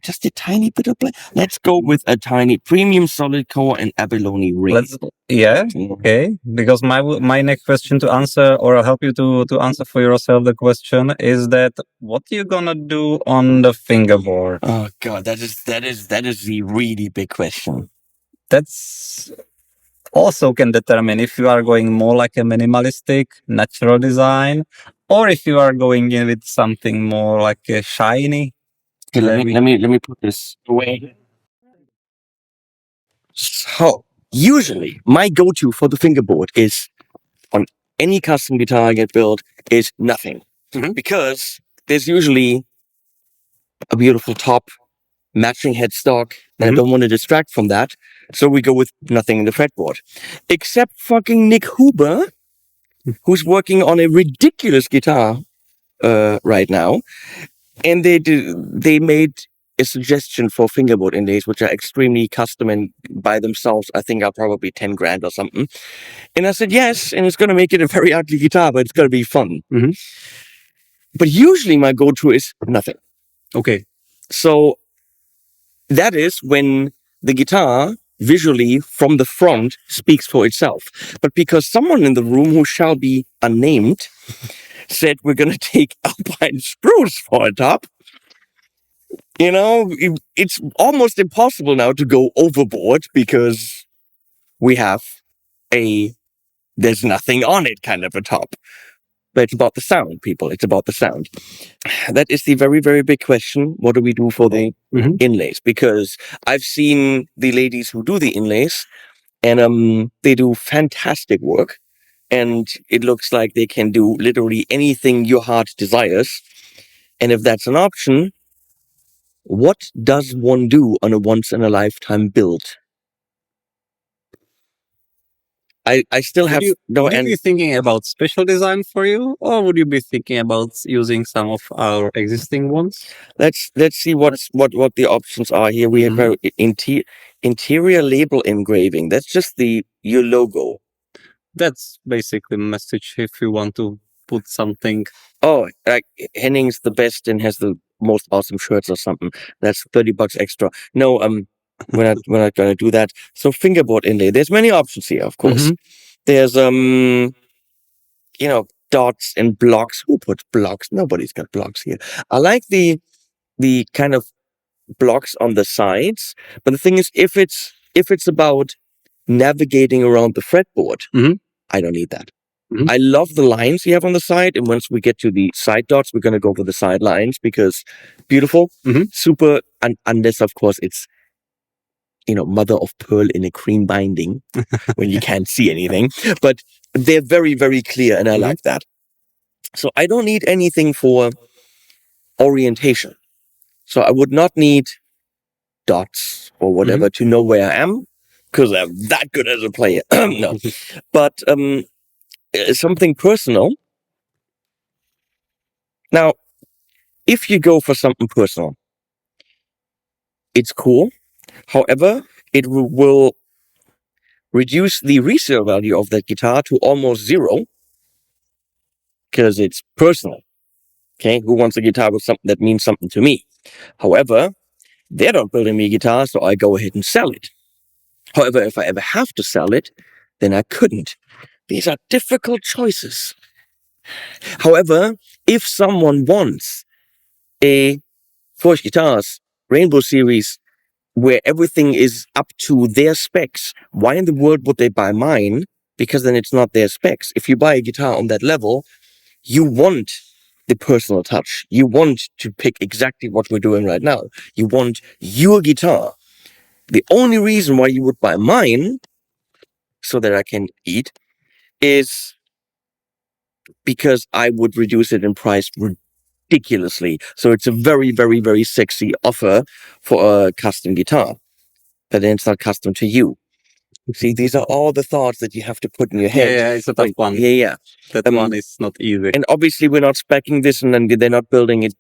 Just a tiny bit of bling. Let's go with a tiny premium solid koa and abalone ring. Okay. Because my next question to answer, or I'll help you to answer for yourself the question, is that what you gonna do on the fingerboard? Oh God, that is the really big question. That's also can determine if you are going more like a minimalistic natural design, or if you are going in with something more like a shiny. Okay, let me put this away. So usually my go-to for the fingerboard is on any custom guitar I get built is nothing, because there's usually a beautiful top, matching headstock, and I don't want to distract from that, so we go with nothing in the fretboard. Except fucking Nick Huber, who's working on a ridiculous guitar right now, and they made a suggestion for fingerboard inlays, which are extremely custom and by themselves, I think are probably 10 grand or something. And I said yes, and it's going to make it a very ugly guitar, but it's going to be fun. But usually my go-to is nothing. Okay. So that is when the guitar visually from the front speaks for itself. But because someone in the room who shall be unnamed said we're going to take alpine spruce for a top, you know, it's almost impossible now to go overboard because we have there's nothing on it kind of a top. But it's about the sound, people. It's about the sound. That is the very, very big question. What do we do for the inlays? Because I've seen the ladies who do the inlays, and they do fantastic work. And it looks like they can do literally anything your heart desires. And if that's an option, what does one do on a once-in-a-lifetime build? I still have no. Would you be thinking about special design for you, or would you be thinking about using some of our existing ones? Let's see what the options are here. We have interior label engraving. That's just your logo. That's basically a message if you want to put something. Oh, like Henning's the best and has the most awesome shirts or something. That's $30 extra. No, we're not gonna do that. So fingerboard inlay. There's many options here, of course. There's dots and blocks. Who puts blocks? Nobody's got blocks here. I like the kind of blocks on the sides, but the thing is, if it's about navigating around the fretboard, I don't need that. I love the lines you have on the side, and once we get to the side dots, we're gonna go for the side lines because beautiful, super. Unless, of course, it's mother of pearl in a cream binding when you can't see anything. But they're very, very clear, and I like that. So I don't need anything for orientation. So I would not need dots or whatever to know where I am, because I'm that good as a player. No, but something personal. Now, if you go for something personal, it's cool. However, it will reduce the resale value of that guitar to almost zero because it's personal. Okay, who wants a guitar with something that means something to me? However, they're not building me a guitar, so I go ahead and sell it. However, if I ever have to sell it, then I couldn't. These are difficult choices. However, if someone wants a Furch Guitars Rainbow Series where everything is up to their specs, why in the world would they buy mine? Because then it's not their specs. If you buy a guitar on that level, you want the personal touch. You want to pick exactly what we're doing right now. You want your guitar. The only reason why you would buy mine, so that I can eat, is because I would reduce it in price ridiculously. So it's a very, very, very sexy offer for a custom guitar. But then it's not custom to you. See, these are all the thoughts that you have to put in your head. Yeah, it's a tough one. Yeah. That one is not easy. And obviously we're not speccing this and then they're not building it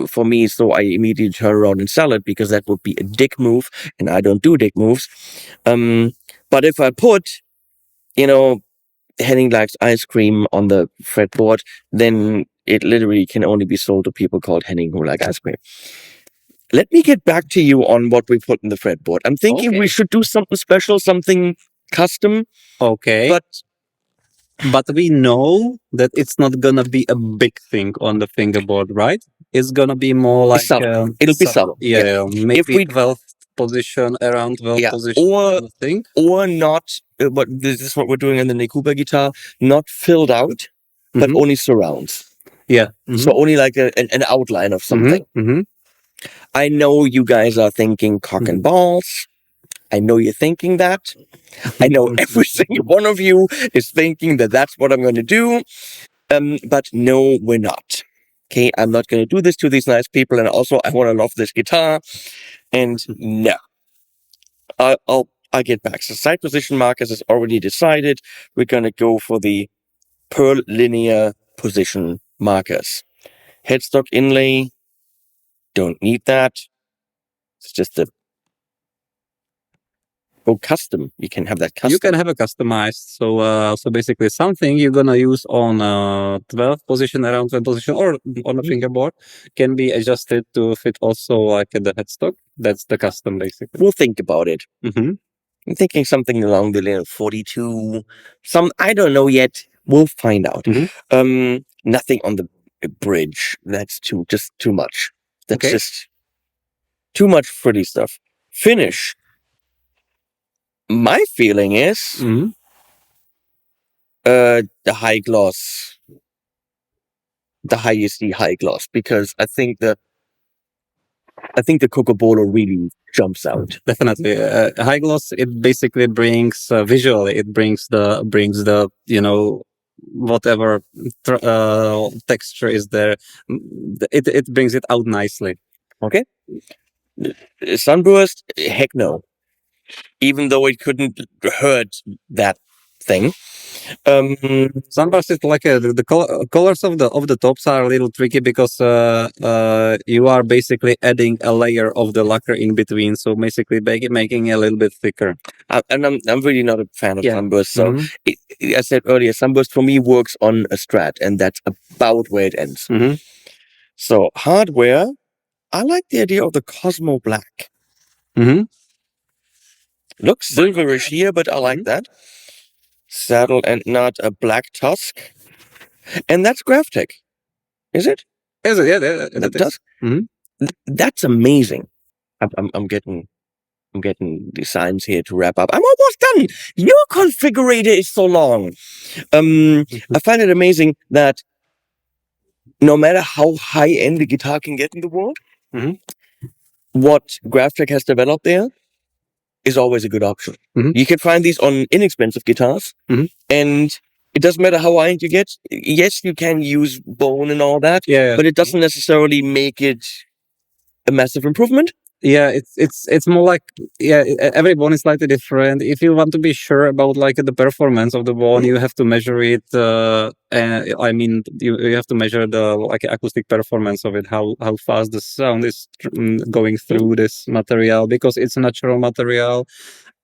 for me, so I immediately turn around and sell it because that would be a dick move, and I don't do dick moves. But if I put, Henning likes ice cream on the fretboard, then it literally can only be sold to people called Henning who like ice cream. Let me get back to you on what we put in the fretboard. I'm thinking we should do something special, something custom. Okay. But we know that it's not gonna be a big thing on the fingerboard, right? It's gonna be more like it'll be subtle. Yeah, maybe 12th position, around 12th position thing. Or not, but this is what we're doing in the Nick Huber guitar, not filled out, but only surrounds. Yeah. So only like an outline of something. I know you guys are thinking cock and balls. I know you're thinking that. I know every single one of you is thinking that that's what I'm going to do. But no, we're not. okay, I'm not going to do this to these nice people, and also I want to love this guitar. And no, I'll get back. So side position markers is already decided. We're going to go for the Pearl linear position markers. Headstock inlay, don't need that. It's just a custom. You can have that custom. You can have a customized. So basically something you're gonna use on 12 position, around 12 position, or on a fingerboard can be adjusted to fit also like the headstock. That's the custom basically. We'll think about it. Mm-hmm. I'm thinking something along the line of 42. I don't know yet. We'll find out. Mm-hmm. Nothing on the bridge. That's just too much. That's just too much pretty stuff. Finish. My feeling is the high gloss, the highest high gloss, because I think the Coca-Cola really jumps out. Definitely, high gloss. It basically brings visually. It brings the whatever texture is there. It brings it out nicely. Okay. Sunburst, heck no. Even though it couldn't hurt that thing. Sunburst is like the colors of the tops are a little tricky because you are basically adding a layer of the lacquer in between, so basically making it a little bit thicker. And I'm really not a fan of Sunburst. So I said earlier, Sunburst for me works on a Strat, and that's about where it ends. So hardware, I like the idea of the Cosmo Black. Looks silverish here, but I like that. Saddle and not a black tusk. And that's Graphtec. Is it? Is it? Yeah, that tusk. That's amazing. I'm getting designs here to wrap up. I'm almost done. Your configurator is so long. I find it amazing that no matter how high end the guitar can get in the world, what Graphtec has developed there is always a good option. You can find these on inexpensive guitars, and it doesn't matter how high end you get. Yes, you can use bone and all that, but it doesn't necessarily make it a massive improvement. Yeah, it's more like every bone is slightly different. If you want to be sure about like the performance of the bone, you have to measure it. I mean, you have to measure the like acoustic performance of it, how fast the sound is going through this material, because it's a natural material.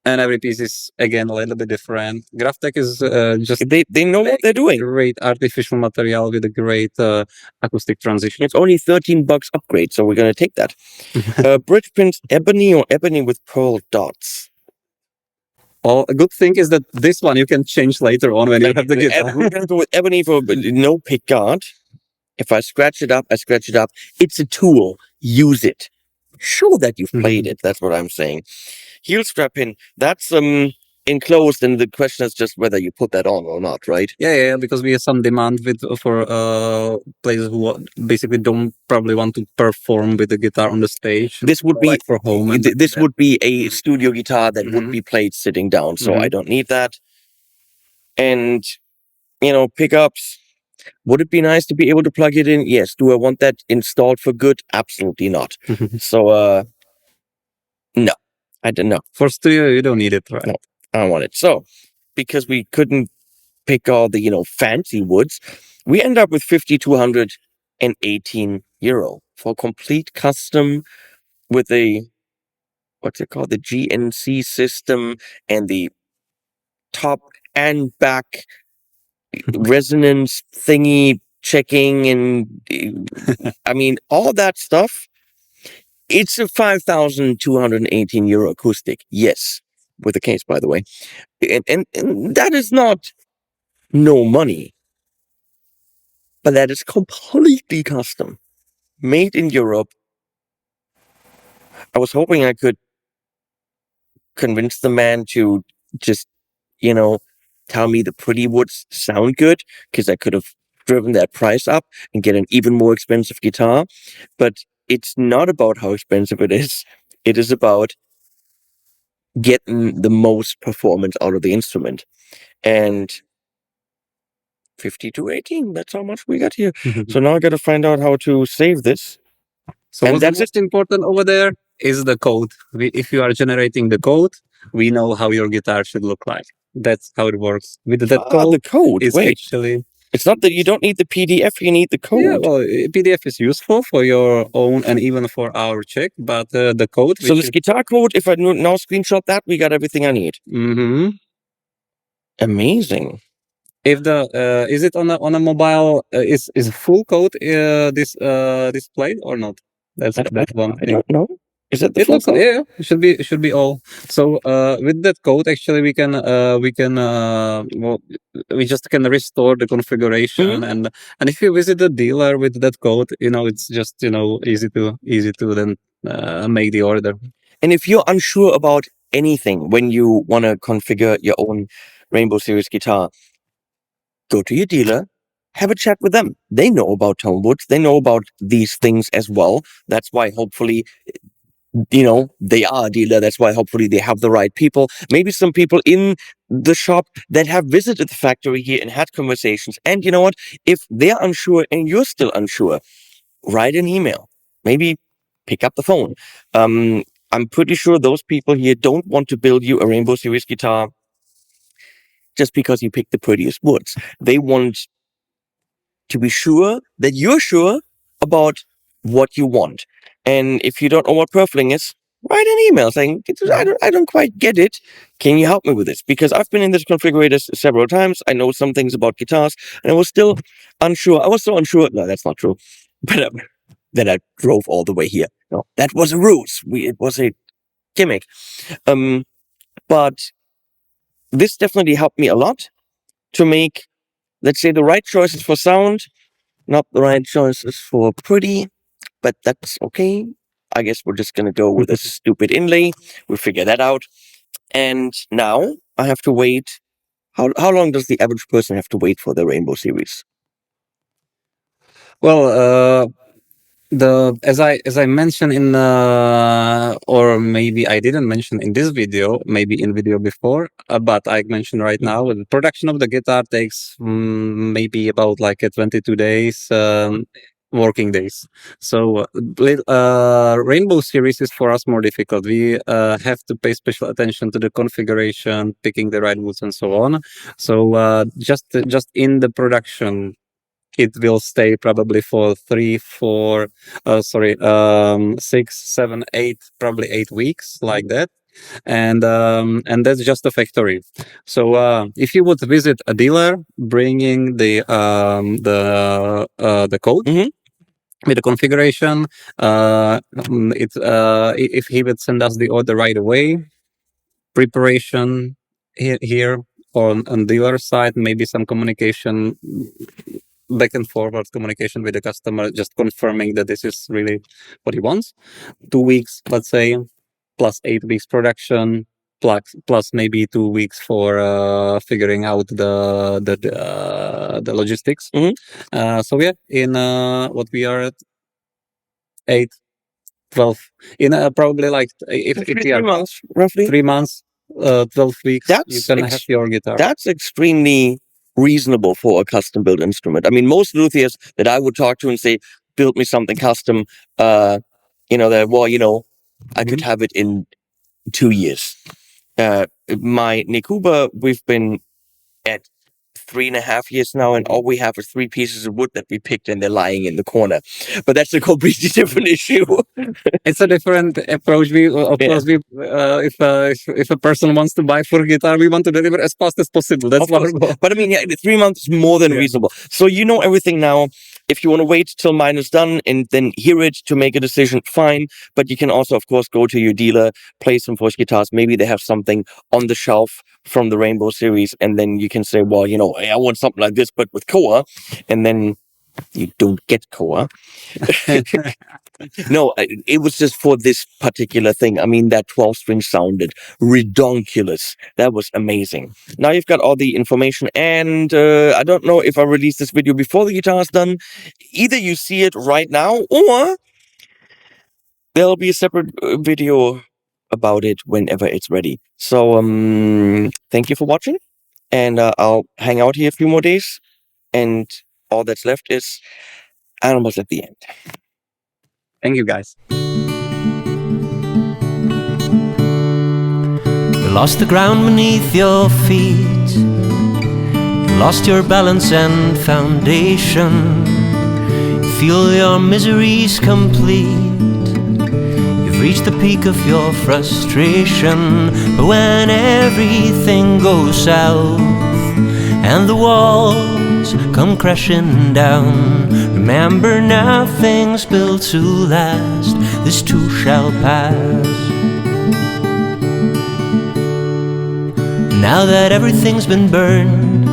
And every piece is again a little bit different. Graphtec is just they know what they're doing. Great artificial material with a great acoustic transition. It's only $13 upgrade, so we're gonna take that. Bridge pins ebony or ebony with pearl dots. Well, a good thing is that this one you can change later on when you have the guitar. We're gonna go with ebony for no pick guard. If I scratch it up, I scratch it up. It's a tool. Use it. Show that you've played it. That's what I'm saying. Heel strap pin, that's enclosed, and the question is just whether you put that on or not, right? Yeah, because we have some demand for players who basically don't probably want to perform with the guitar on the stage. This would be like for home. This would be a studio guitar that would be played sitting down, so I don't need that. And pickups. Would it be nice to be able to plug it in? Yes. Do I want that installed for good? Absolutely not. So, no. I don't know. For studio, you don't need it, right? No, I don't want it. So, because we couldn't pick all the, fancy woods, we end up with €5,218 for complete custom with what's it called? The GNC system and the top and back resonance thingy checking, and I mean, all that stuff. It's a €5,218 acoustic. Yes. With a case, by the way. And that is not no money. But that is completely custom. Made in Europe. I was hoping I could convince the man to just, tell me the pretty woods sound good, because I could have driven that price up and get an even more expensive guitar. But it's not about how expensive it is. It is about getting the most performance out of the instrument. And 5218. That's how much we got here. So now I got to find out how to save this. So And what's that's most important over there is the code. If you are generating the code, we know how your guitar should look like. That's how it works. With that code, the code. is Wait, actually it's not that you don't need the PDF, you need the code. yeah. Well, PDF is useful for your own and even for our check, but the code. So this guitar code, if I now screenshot that, we got everything I need. Amazing. If the is it on a mobile? Is full code displayed or not? That's one I thing. don't know. Is it the It full looks code? yeah, it should be all. So with that code, actually, we can well, we just can restore the configuration, and if you visit the dealer with that code, it's just easy to then make the order. And if you're unsure about anything when you want to configure your own Rainbow Series guitar, go to your dealer, have a chat with them. They know about tone woods. They know about these things as well. That's why hopefully, they are a dealer. That's why hopefully they have the right people. Maybe some people in the shop that have visited the factory here and had conversations. And you know what? If they're unsure and you're still unsure, write an email. Maybe pick up the phone. I'm pretty sure those people here don't want to build you a Rainbow Series guitar just because you picked the prettiest woods. They want to be sure that you're sure about what you want. And if you don't know what purfling is, write an email saying, I don't quite get it. Can you help me with this? Because I've been in this configurator several times. I know some things about guitars, and I was still unsure. I was so unsure. No, that's not true. But that I drove all the way here. No, that was a ruse. It was a gimmick. But this definitely helped me a lot to make, let's say, the right choices for sound, not the right choices for pretty, but that's okay. I guess we're just going to go with a stupid inlay. We'll figure that out. And now I have to wait. How long does the average person have to wait for the Rainbow Series? Well, as I mentioned in or maybe I didn't mention in this video, maybe in video before, but I mentioned right now, the production of the guitar takes maybe about like 22 days. Working days. So Rainbow Series is for us more difficult. We have to pay special attention to the configuration, picking the right woods and so on. So just in the production, it will stay probably for 6, 7, 8, probably 8 weeks, like that. And that's just a factory. So if you would visit a dealer bringing the code with the configuration, if he would send us the order right away, preparation here on dealer side, maybe some communication, back and forward communication with the customer, just confirming that this is really what he wants. 2 weeks, let's say, plus 8 weeks production, plus maybe 2 weeks for figuring out the logistics. So yeah, in what we are at 8, 12, in probably like if we 3 are months, roughly. 3 months, 12 weeks, you can have your guitar. That's extremely reasonable for a custom built instrument. I mean, most luthiers that I would talk to and say, build me something custom, I could have it in 2 years. My Nikuba, we've been at 3.5 years now, and all we have is 3 pieces of wood that we picked, and they're lying in the corner. But that's a completely different issue. It's a different approach. If a person wants to buy for guitar, we want to deliver as fast as possible. That's what. But I mean, 3 months is more than reasonable. So you know everything now. If you want to wait till mine is done and then hear it to make a decision, fine. But you can also, of course, go to your dealer, play some Furch guitars. Maybe they have something on the shelf from the Rainbow Series, and then you can say, well, I want something like this, but with Koa, and then you don't get Koa. No, it was just for this particular thing. I mean, that 12-string sounded redonkulous. That was amazing. Now you've got all the information, and I don't know if I release this video before the guitar is done. Either you see it right now, or there'll be a separate video about it whenever it's ready. So, thank you for watching, and I'll hang out here a few more days. and all that's left is animals at the end. Thank you, guys. You lost the ground beneath your feet. You lost your balance and foundation. You feel your misery's complete. You've reached the peak of your frustration. But when everything goes south and the walls come crashing down, remember nothing's built to last. This too shall pass. Now that everything's been burned,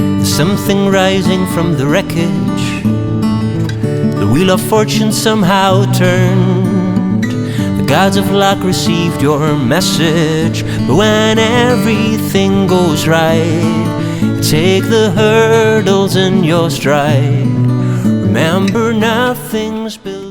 there's something rising from the wreckage. The wheel of fortune somehow turned. The gods of luck received your message. But when everything goes right, take the hurdles in your stride. Remember nothing's built